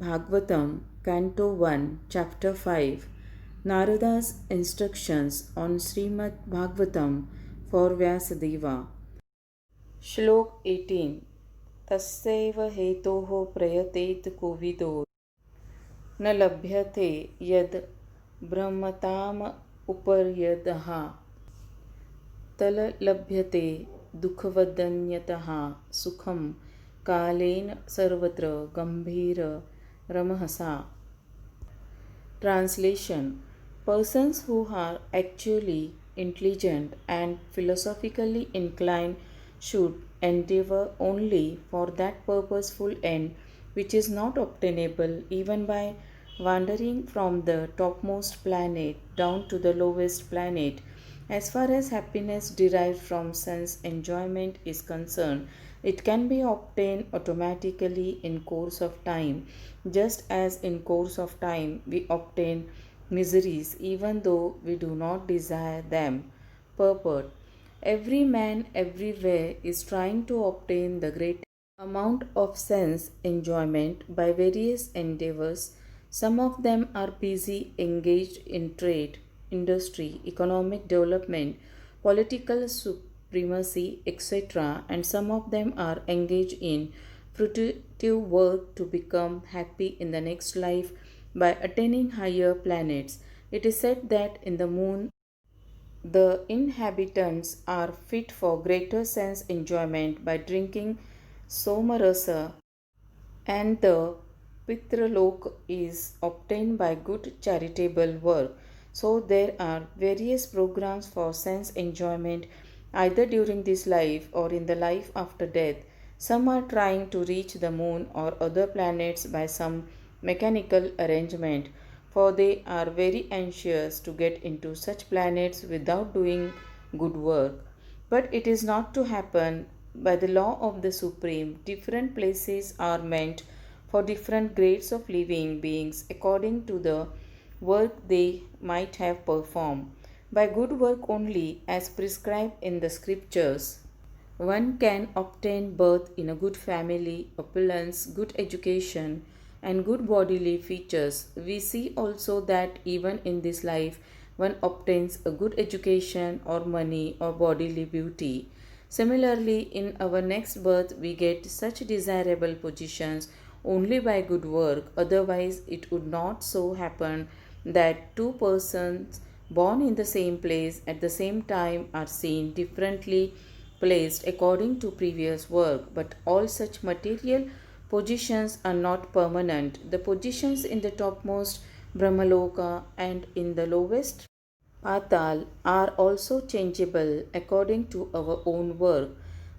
Bhagavatam, Canto 1, Chapter 5, Narada's instructions on Srimad Bhagavatam for Vyasadeva. Shlok 18. Tasyaiva hetoho prayatet kovido न लभ्यते यद ब्रह्मताम उपर्यदः तल लभ्यते दुःखवदन्यतः सुखं कालेन सर्वत्र गंभीर रमहसा. Translation. Persons who are actually intelligent and philosophically inclined should endeavor only for that purposeful end which is not obtainable even by wandering from the topmost planet down to the lowest planet. As far as happiness derived from sense enjoyment is concerned, it can be obtained automatically in course of time, just as in course of time we obtain miseries even though we do not desire them. Purport. Every man everywhere is trying to obtain the great amount of sense enjoyment by various endeavors. Some of them are busy engaged in trade, industry, economic development, political supremacy, etc., and some of them are engaged in fruitive work to become happy in the next life by attaining higher planets. It is said that in the moon the inhabitants are fit for greater sense enjoyment by drinking somarasa, and the Pitralok is obtained by good charitable work. So there are various programs for sense enjoyment either during this life or in the life after death. Some are trying to reach the moon or other planets by some mechanical arrangement, for they are very anxious to get into such planets without doing good work. But it is not to happen. By the law of the Supreme, different places are meant for different grades of living beings according to the work they might have performed. By good work only, as prescribed in the scriptures, one can obtain birth in a good family, opulence, good education, and good bodily features. We see also that even in this life, one obtains a good education or money or bodily beauty. Similarly, in our next birth, we get such desirable positions only by good work, otherwise, it would not so happen that two persons born in the same place at the same time are seen differently placed according to previous work. But all such material positions are not permanent. The positions in the topmost Brahmaloka and in the lowest Patal are also changeable according to our own work.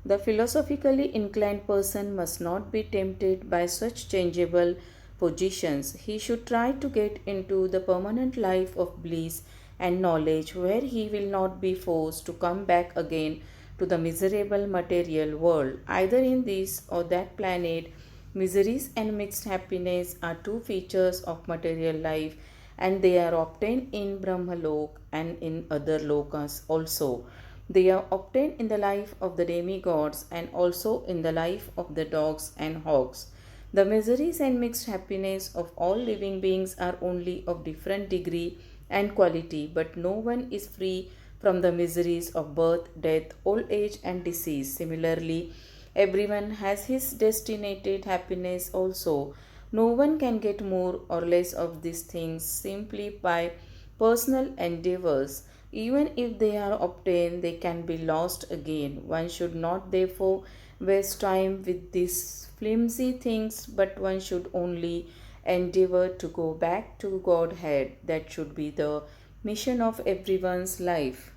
The philosophically inclined person must not be tempted by such changeable positions. He should try to get into the permanent life of bliss and knowledge where he will not be forced to come back again to the miserable material world. Either in this or that planet, miseries and mixed happiness are two features of material life, and they are obtained in Brahmalok and in other lokas also. They are obtained in the life of the demigods and also in the life of the dogs and hogs. The miseries and mixed happiness of all living beings are only of different degree and quality, but no one is free from the miseries of birth, death, old age, and disease. Similarly, everyone has his destinated happiness also. No one can get more or less of these things simply by personal endeavors. Even if they are obtained, they can be lost again. One should not therefore waste time with these flimsy things, but one should only endeavor to go back to Godhead. That should be the mission of everyone's life.